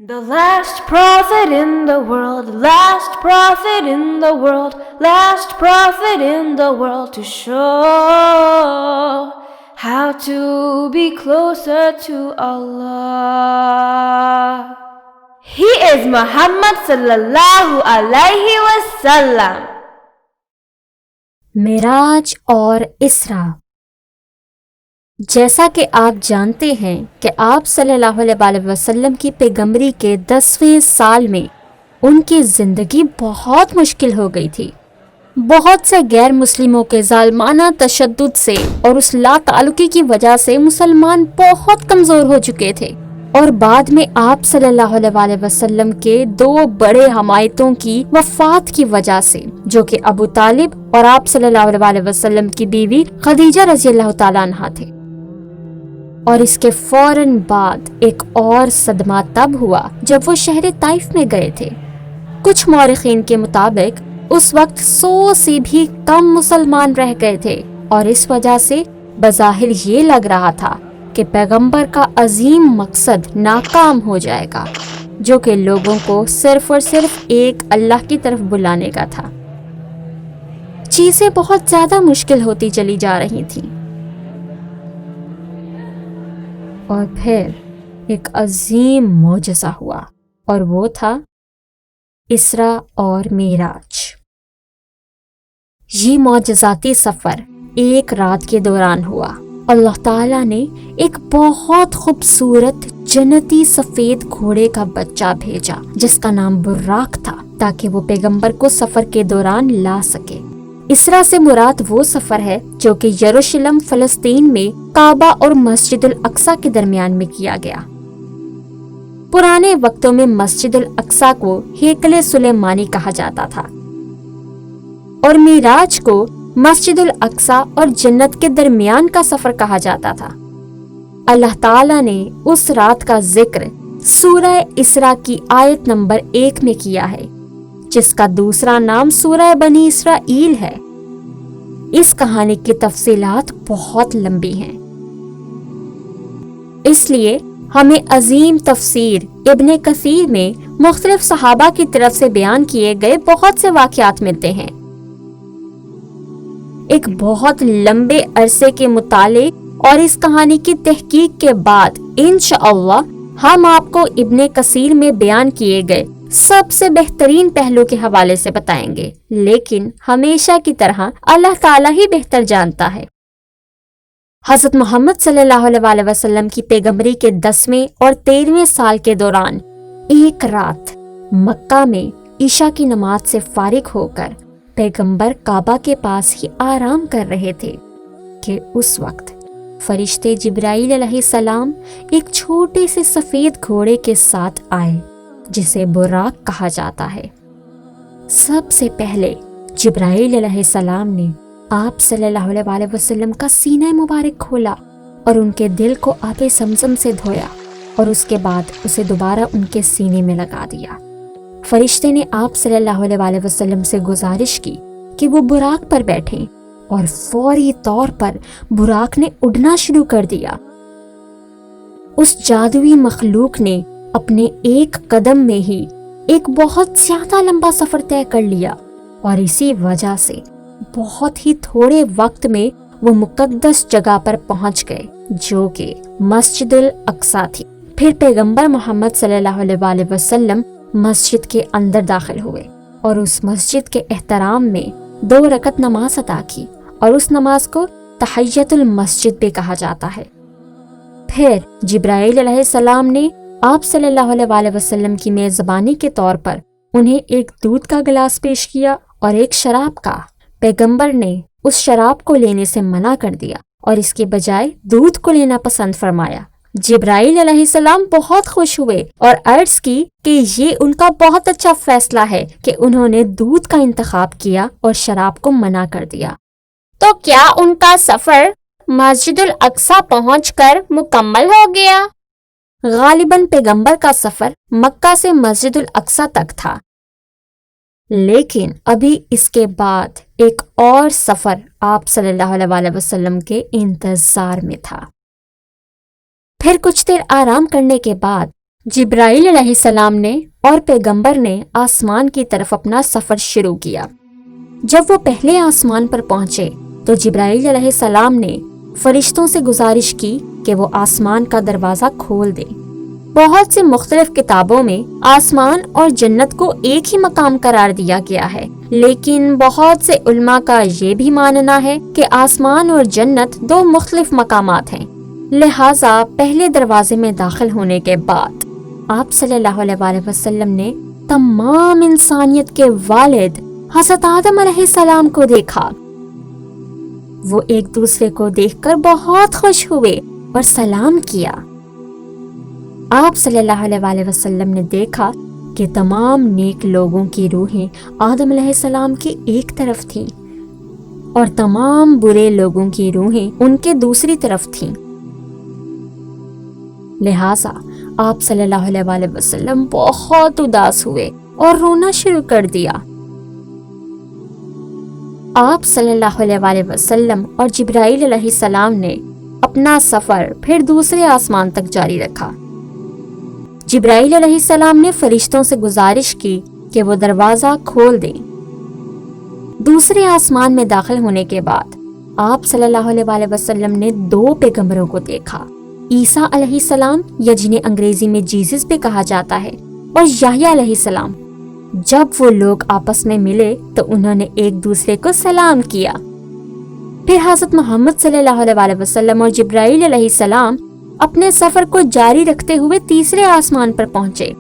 The last prophet in the world, last prophet in the world, last prophet in the world to show how to be closer to Allah. He is Muhammad sallallahu alayhi wasallam. Meraj और इसरा। जैसा कि आप जानते हैं कि आप सल्लल्लाहु अलैहि वसल्लम की पैगंबरी के 10वें साल में उनकी ज़िंदगी बहुत मुश्किल हो गई थी। बहुत से गैर मुस्लिमों के ज़ालमाना तशद्दुद से और उस लाताल्लुकी की वजह से मुसलमान बहुत कमज़ोर हो चुके थे, और बाद में आप सल्लल्लाहु अलैहि वसल्लम के 2 बड़े हमायतों की वफात की वजह से, जो कि अबू तालिब और आप सल्लल्लाहु अलैहि वसल्लम की बीवी खदीजा रज़ी अल्लाह ताला अन्हा थे। और इसके फौरन बाद एक और सदमा तब हुआ जब वो शहर ताइफ में गए थे। कुछ मौरिखीन के मुताबिक उस वक्त 100 से भी कम मुसलमान रह गए थे, और इस वजह से बज़ाहिर ये लग रहा था कि पैगंबर का अजीम मकसद नाकाम हो जाएगा, जो कि लोगों को सिर्फ और सिर्फ एक अल्लाह की तरफ बुलाने का था। चीज़ें बहुत ज़्यादा मुश्किल होती चली जा रही थीं, और फिर एक अजीम मोजज़ा हुआ, और वो था इसरा और मेराज। ये मोजज़ाती सफ़र एक रात के दौरान हुआ। अल्लाह ताला ने एक बहुत खूबसूरत जन्नती सफ़ेद घोड़े का बच्चा भेजा जिसका नाम बुर्राक था, ताकि वो पैगंबर को सफ़र के दौरान ला सके। इसरा से मुराद वो सफ़र है जो कि यरूशलेम फ़लस्तीन में काबा और मस्जिदुल अक्सा के दरमियान में किया गया। पुराने वक्तों में मस्जिदुल अक्सा को हेकले सुलेमानी कहा जाता था, और मिराज को मस्जिदुल अक्सा और जन्नत के दरमियान का सफ़र कहा जाता था। अल्लाह ताला ने उस रात का जिक्र सूरह इसरा की आयत नंबर 1 में किया है, जिसका दूसरा नाम सूरह बनी इसराइल है। इस कहानी की तफसीलात बहुत लंबी हैं, इसलिए हमें अजीम तफसीर इब्ने कसीर में मुख्तलिफ सहाबा की तरफ से बयान किए गए बहुत से वाक़यात मिलते हैं। एक बहुत लंबे अरसे के मुताले और इस कहानी की तहकीक के बाद इंशाअल्लाह हम आपको इब्ने कसीर में बयान किए गए सबसे बेहतरीन पहलू के हवाले से बताएंगे, लेकिन हमेशा की तरह अल्लाह ताला ही बेहतर जानता है। हज़रत मोहम्मद सल्लल्लाहु अलैहि वसल्लम की पैगंबरी के 10वें और 13वें साल के दौरान एक रात मक्का में ईशा की नमाज से फारिग होकर पैगंबर काबा के पास ही आराम कर रहे थे कि उस वक्त फरिश्ते जिब्राइल अलैहिस्सलाम एक छोटे से सफ़ेद घोड़े के साथ आए, जिसे बुराक कहा जाता है। सबसे पहले जिब्राइल अलैहिस्सलाम ने आप सल्लल्लाहु अलैहि वसल्लम का सीना मुबारक खोला और उनके दिल को आबे समसम से धोया, और उसके बाद उसे दोबारा उनके सीने में लगा दिया। फरिश्ते ने आप सल्लल्लाहु अलैहि वसल्लम से गुजारिश की कि वो बुराक पर बैठें, और फौरी तौर पर बुराक ने उड़ना शुरू कर दिया। उस जादुई मखलूक ने अपने एक कदम में ही एक बहुत ज्यादा लंबा सफर तय कर लिया, और इसी वजह से बहुत ही थोड़े वक्त में वो मुकद्दस जगह पर पहुंच गए, जो कि मस्जिदुल अक्सा थी। फिर पैगंबर मोहम्मद सल्लल्लाहु अलैहि वसल्लम मस्जिद के अंदर दाखिल हुए और उस मस्जिद के एहतराम में 2 रकत नमाज अदा की, और उस नमाज को तहियतुल मस्जिद भी कहा जाता है। फिर जिब्राइल अलैहिस्सलाम ने आप सल्लल्लाहु अलैहि वसल्लम की मेज़बानी के तौर पर उन्हें एक दूध का गिलास पेश किया और एक शराब का। पैगंबर ने उस शराब को लेने से मना कर दिया और इसके बजाय दूध को लेना पसंद फरमाया। जिब्राइल अलैहिस्सलाम बहुत खुश हुए और अर्ज की कि ये उनका बहुत अच्छा फैसला है कि उन्होंने दूध का इंतखाब किया और शराब को मना कर दिया। तो क्या उनका सफर मस्जिदुल अक्सा पहुंचकर मुकम्मल हो गया? गालिबन पैगंबर का सफर मक्का से मस्जिदुल अक्सा तक था, लेकिन अभी इसके बाद एक और सफर आप सल्लल्लाहु अलैहि वसल्लम के इंतजार में था। फिर कुछ देर आराम करने के बाद जिब्राइल अलैहिस्सलाम ने और पैगंबर ने आसमान की तरफ अपना सफर शुरू किया। जब वो पहले आसमान पर पहुंचे तो जिब्राइल अलैहिस्सलाम ने फरिश्तों से गुजारिश की कि वो आसमान का दरवाजा खोल दें। बहुत सी मुख्तलिफ किताबों में आसमान और जन्नत को एक ही मकाम करार दिया गया है, लेकिन बहुत से उल्मा का ये भी मानना है कि आसमान और जन्नत दो मुख्तलिफ मकामात हैं। लिहाजा पहले दरवाजे में दाखिल होने के बाद आप सल्लल्लाहु अलैहि वसल्लम ने तमाम इंसानियत के वालिद हज़रत आदम अलैहिस्सलाम को देखा। वो एक दूसरे को देखकर बहुत खुश हुए और सलाम किया। आप सल्लल्लाहु अलैहि वसल्लम ने देखा कि तमाम नेक लोगों की रूहें आदम अलैहिस्सलाम की एक तरफ थीं और तमाम बुरे लोगों की रूहें उनके दूसरी तरफ थीं। लिहाजा आप सल्लल्लाहु अलैहि वसल्लम बहुत उदास हुए और रोना शुरू कर दिया। आप सल्लल्लाहु अलैहि वसल्लम और जिब्राइल अलैहिस्सलाम ने अपना सफर फिर दूसरे आसमान तक जारी रखा। जिब्राइल अलैहिस्सलाम ने फरिश्तों से गुजारिश की कि वो दरवाजा खोल दें। दूसरे आसमान में दाखिल होने के बाद आप सल्लल्लाहु अलैहि वसल्लम ने दो पैगंबरों को देखा, ईसा अलैहिस्सलाम या जिन्हें अंग्रेजी में जीसस भी कहा जाता है, और याह्या अलैहिस्सलाम। जब वो लोग आपस में मिले तो उन्होंने एक दूसरे को सलाम किया। फिर हज़रत मोहम्मद सल्लल्लाहु अलैहि वसल्लम और जिब्राइल अलैहिस्सलाम अपने सफर को जारी रखते हुए तीसरे आसमान पर पहुंचे,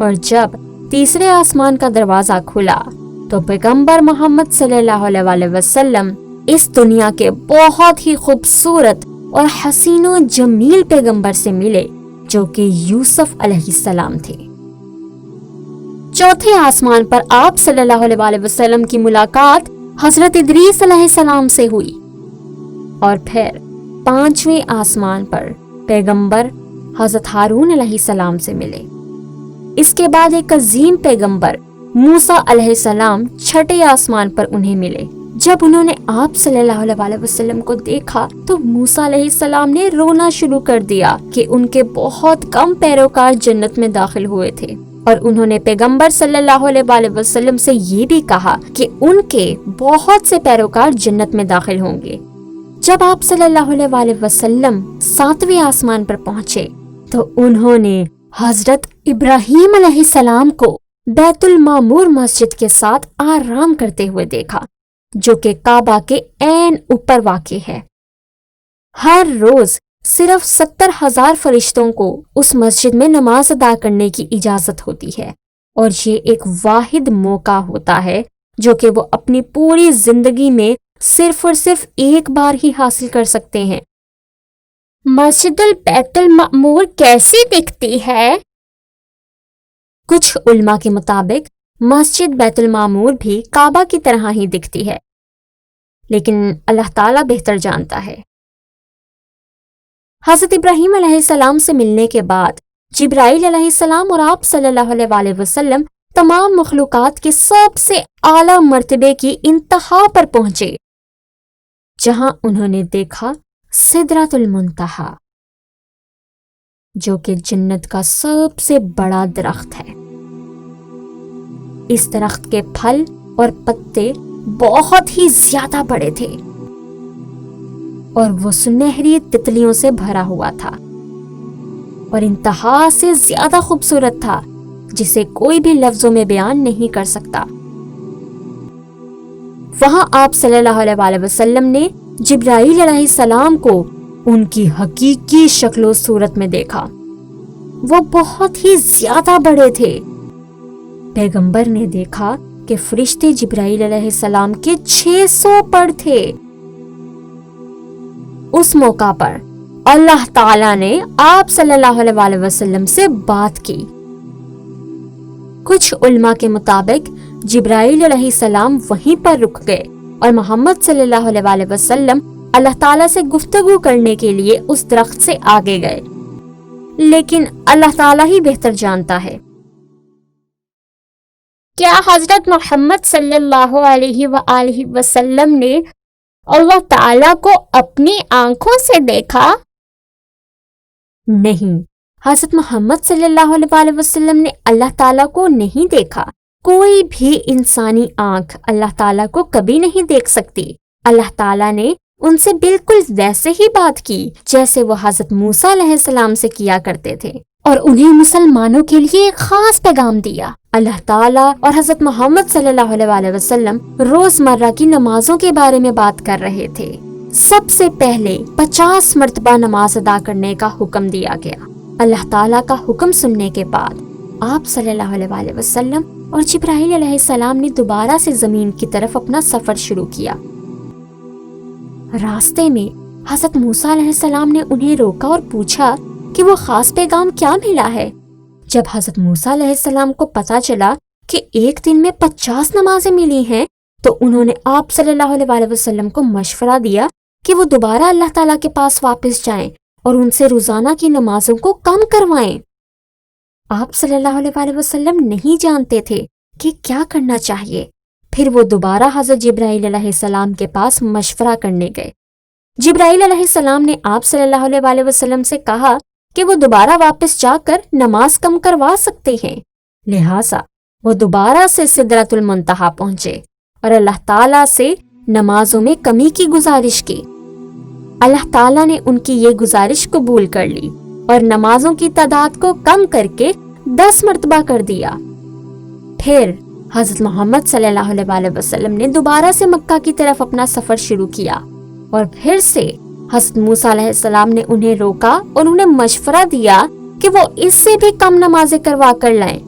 और जब तीसरे आसमान का दरवाजा खुला तो पैगंबर मोहम्मद सल्लल्लाहु अलैहि वसल्लम इस दुनिया के बहुत ही खूबसूरत और हसीनो जमील पैगंबर से मिले जो कि यूसुफ अलैहिस्सलाम थे। चौथे आसमान पर आप सल्लल्लाहु अलैहि वसल्लम की मुलाकात हजरत इदरीस अलैहिस्सलाम से हुई, और फिर पांचवें आसमान पर पैगंबर हजरत हारून अलैहिस्सलाम से मिले। इसके बाद एक अजीम पैगंबर मूसा अलैहिस्सलाम छठे आसमान पर उन्हें मिले। जब उन्होंने आप सल्लल्लाहु अलैहि वसल्लम को देखा तो मूसा अलैहिस्सलाम ने रोना शुरू कर दिया कि उनके बहुत कम पैरोकार जन्नत में दाखिल हुए थे, और उन्होंने पैगंबर सल्लल्लाहु अलैहि वसल्लम से ये भी कहा कि उनके बहुत से पैरोकार जन्नत में दाखिल होंगे। जब आप सल्लल्लाहु अलैहि वसल्लम सातवें आसमान पर पहुंचे तो उन्होंने हजरत इब्राहीम अलैहिस्सलाम को बैतुल मामूर मस्जिद के साथ आराम करते हुए देखा, जो कि काबा के ऐन ऊपर वाक़ई है। हर रोज सिर्फ 70,000 फरिश्तों को उस मस्जिद में नमाज अदा करने की इजाजत होती है, और ये एक वाहिद मौका होता है जो कि वो अपनी पूरी जिंदगी में सिर्फ और सिर्फ एक बार ही हासिल कर सकते हैं। मस्जिदुल बैतुल मामूर कैसी दिखती है? कुछ उल्मा के मुताबिक मस्जिद बैतुल मामूर भी काबा की तरह ही दिखती है, लेकिन अल्लाह ताला बेहतर जानता है। हज़रत इब्राहीम अलैहिस्सलाम से मिलने के बाद जिब्राइल अलैहिस्सलाम और आप सल्लल्लाहु अलैहि वसल्लम तमाम मखलूकात के सबसे आला मर्तबे की इंतहा पर पहुंचे, जहां उन्होंने देखा सिदरतुल मुंतहा, जो कि जन्नत का सबसे बड़ा दरख्त है। इस दरख्त के फल और पत्ते बहुत ही ज्यादा बड़े थे और वो सुनहरी तितलियों से भरा हुआ था और इंतहा से ज्यादा खूबसूरत था, जिसे कोई भी लफ्जों में बयान नहीं कर सकता। वहां आप सल्लल्लाहु अलैहि वसल्लम ने जिब्राइल अलैहिस्सलाम को उनकी हकीकी शक्लो सूरत में देखा। वो बहुत ही ज्यादा बड़े थे। पैगंबर ने देखा कि फरिश्ते जिब्राइल अलैहिस्सलाम के 600 पर थे। उस मौका पर अल्लाह ताला ने आप सल्लल्लाहु अलैहि वसल्लम से बात की। कुछ उल्मा के मुताबिक जिब्राइल अलैहिस्सलाम वहीं पर रुक गए और मोहम्मद सल्लल्लाहु अलैहि वसल्लम अल्लाह ताला से गुफ्तगू करने के लिए उस दरख्त से आगे गए, लेकिन अल्लाह ताला ही बेहतर जानता है। क्या हजरत मोहम्मद सल्लल्लाहु अलैहि वसल्लम ने अल्लाह ताला को अपनी आंखों से देखा? नहीं, حضرت محمد صلی اللہ علیہ وسلم نے اللہ تعالیٰ کو نہیں دیکھا۔ کوئی بھی انسانی آنکھ اللہ تعالیٰ کو کبھی نہیں دیکھ سکتی۔ اللہ تعالیٰ نے ان سے بالکل ویسے ہی بات کی جیسے وہ حضرت موسیٰ علیہ السلام سے کیا کرتے تھے، اور انہیں مسلمانوں کے لیے ایک خاص پیغام دیا۔ اللہ تعالیٰ اور حضرت محمد صلی اللہ علیہ وسلم روزمرہ کی نمازوں کے بارے میں بات کر رہے تھے۔ سب سے پہلے 50 مرتبہ نماز ادا کرنے کا حکم دیا گیا۔ اللہ تعالیٰ کا حکم سننے کے بعد آپ صلی اللہ علیہ وسلم اور جبرائیل علیہ السلام نے دوبارہ سے زمین کی طرف اپنا سفر شروع کیا۔ راستے میں حضرت موسیٰ علیہ السلام نے انہیں روکا اور پوچھا کہ وہ خاص پیغام کیا ملا ہے۔ جب حضرت موسیٰ علیہ السلام کو پتا چلا کہ ایک دن میں 50 نمازیں ملی ہیں تو انہوں نے آپ صلی اللہ علیہ وسلم کو مشورہ دیا کہ وہ دوبارہ اللہ تعالیٰ کے پاس واپس جائیں اور ان سے روزانہ کی نمازوں کو کم کروائیں۔ آپ صلی اللہ علیہ وسلم نہیں جانتے تھے کہ کیا کرنا چاہیے۔ پھر وہ دوبارہ حضرت جبرائیل علیہ السلام کے پاس مشورہ کرنے گئے۔ جبرائیل علیہ السلام نے آپ صلی اللہ علیہ وسلم سے کہا کہ وہ دوبارہ واپس جا کر نماز کم کروا سکتے ہیں، لہٰذا وہ دوبارہ سے سدرۃ المنتہا پہنچے اور اللہ تعالیٰ سے نمازوں میں کمی کی گزارش کی۔ اللہ تعالیٰ نے ان کی یہ گزارش قبول کر لی اور نمازوں کی تعداد کو کم کر کے 10 مرتبہ کر دیا۔ پھر حضرت محمد صلی اللہ علیہ وسلم نے دوبارہ سے مکہ کی طرف اپنا سفر شروع کیا، اور پھر سے حضرت موسیٰ علیہ السلام نے انہیں روکا اور انہیں مشورہ دیا کہ وہ اس سے بھی کم نمازیں کروا کر لائیں۔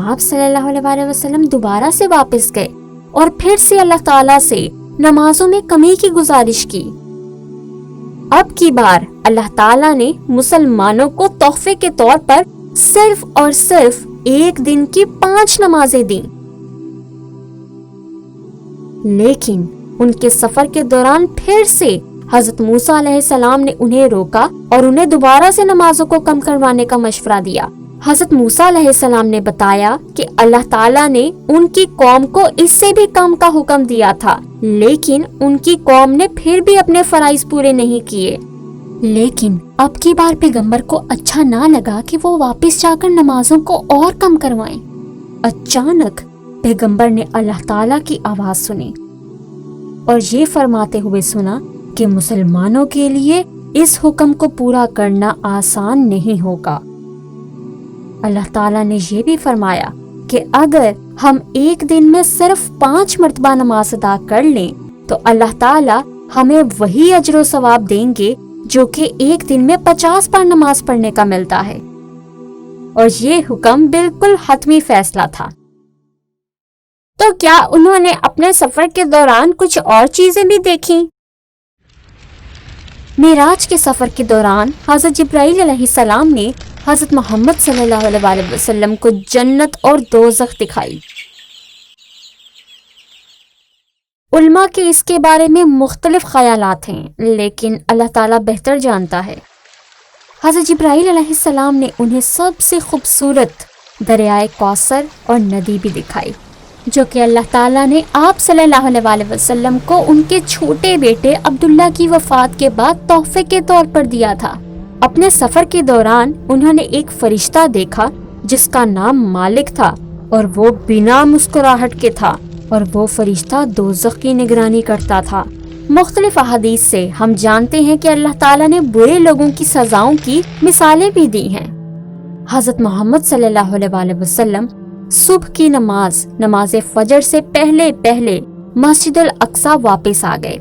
آپ صلی اللہ علیہ وسلم دوبارہ سے واپس گئے اور پھر سے اللہ تعالیٰ سے نمازوں میں کمی کی گزارش کی۔ اب کی بار اللہ تعالیٰ نے مسلمانوں کو تحفے کے طور پر صرف اور صرف ایک دن کی 5 نمازیں دیں، لیکن ان کے سفر کے دوران پھر سے حضرت موسیٰ علیہ السلام نے انہیں روکا اور انہیں دوبارہ سے نمازوں کو کم کروانے کا مشورہ دیا۔ حضرت موسیٰ علیہ السلام نے بتایا کہ اللہ تعالیٰ نے ان کی قوم کو اس سے بھی کم کا حکم دیا تھا، لیکن ان کی قوم نے پھر بھی اپنے فرائض پورے نہیں کیے۔ لیکن اب کی بار پیغمبر کو اچھا نہ لگا کہ وہ واپس جا کر نمازوں کو اور کم کروائیں۔ اچانک پیغمبر نے اللہ تعالیٰ کی آواز سنی اور یہ فرماتے ہوئے سنا کہ مسلمانوں کے لیے اس حکم کو پورا کرنا آسان نہیں ہوگا۔ اللہ تعالیٰ نے یہ بھی فرمایا کہ اگر ہم ایک دن میں صرف 5 مرتبہ نماز ادا کر لیں تو اللہ تعالیٰ ہمیں وہی اجر و ثواب دیں گے جو کہ ایک دن میں 50 بار نماز پڑھنے کا ملتا ہے، اور یہ حکم بالکل حتمی فیصلہ تھا۔ تو کیا انہوں نے اپنے سفر کے دوران کچھ اور چیزیں بھی دیکھیں؟ معراج کے سفر کے دوران حضرت جبرائیل علیہ السلام نے حضرت محمد صلی اللہ علیہ وسلم کو جنت اور دوزخ دکھائی۔ علماء کے اس کے بارے میں مختلف خیالات ہیں، لیکن اللہ تعالیٰ بہتر جانتا ہے۔ حضرت جبرائیل علیہ السلام نے انہیں سب سے خوبصورت دریائے کوثر اور ندی بھی دکھائی، جو کہ اللہ تعالیٰ نے آپ صلی اللہ علیہ وسلم کو ان کے چھوٹے بیٹے عبداللہ کی وفات کے بعد تحفے کے طور پر دیا تھا۔ اپنے سفر کے دوران انہوں نے ایک فرشتہ دیکھا جس کا نام مالک تھا، اور وہ بنا مسکراہٹ کے تھا، اور وہ فرشتہ دوزخ کی نگرانی کرتا تھا۔ مختلف احادیث سے ہم جانتے ہیں کہ اللہ تعالیٰ نے برے لوگوں کی سزاؤں کی مثالیں بھی دی ہیں۔ حضرت محمد صلی اللہ علیہ وسلم صبح کی نماز فجر سے پہلے مسجد الاقصی واپس آ گئے۔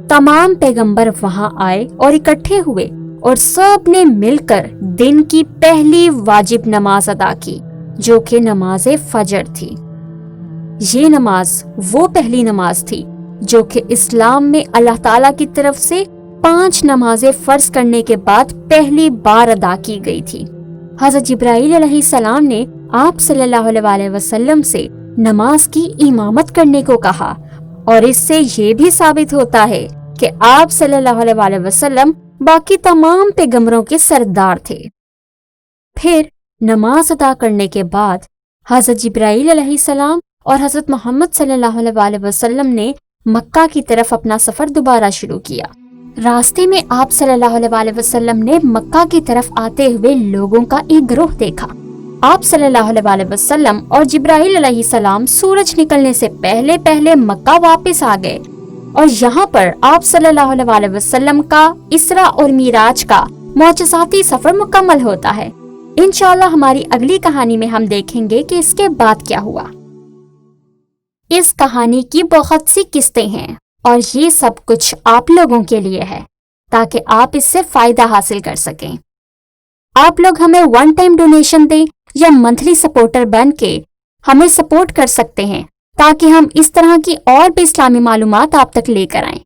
تمام پیغمبر وہاں آئے اور اکٹھے ہوئے، اور سب نے مل کر دن کی پہلی واجب نماز ادا کی، جو کہ نماز فجر تھی۔ یہ نماز وہ پہلی نماز تھی جو کہ اسلام میں اللہ تعالیٰ کی طرف سے 5 نمازیں فرض کرنے کے بعد پہلی بار ادا کی گئی تھی۔ حضرت جبرائیل علیہ السلام نے آپ صلی اللہ علیہ وسلم سے نماز کی امامت کرنے کو کہا، اور اس سے یہ بھی ثابت ہوتا ہے کہ آپ صلی اللہ علیہ وسلم باقی تمام پیغمبروں کے سردار تھے۔ پھر نماز ادا کرنے کے بعد حضرت جبرائیل علیہ السلام اور حضرت محمد صلی اللہ علیہ وسلم نے مکہ کی طرف اپنا سفر دوبارہ شروع کیا۔ راستے میں آپ صلی اللہ علیہ وسلم نے مکہ کی طرف آتے ہوئے لوگوں کا ایک گروہ دیکھا۔ آپ صلی اللہ علیہ وسلم اور جبرائیل علیہ السلام سورج نکلنے سے پہلے پہلے مکہ واپس آ گئے، اور یہاں پر آپ صلی اللہ علیہ وسلم کا اسرا اور معراج کا معجزاتی سفر مکمل ہوتا ہے۔ انشاءاللہ ہماری اگلی کہانی میں ہم دیکھیں گے کہ اس کے بعد کیا ہوا۔ اس کہانی کی بہت سی قسطیں ہیں اور یہ سب کچھ آپ لوگوں کے لیے ہے تاکہ آپ اس سے فائدہ حاصل کر سکیں۔ آپ لوگ ہمیں ون ٹائم ڈونیشن دیں یا منتھلی سپورٹر بن کے ہمیں سپورٹ کر سکتے ہیں تاکہ ہم اس طرح کی اور بھی اسلامی معلومات آپ تک لے کر آئیں۔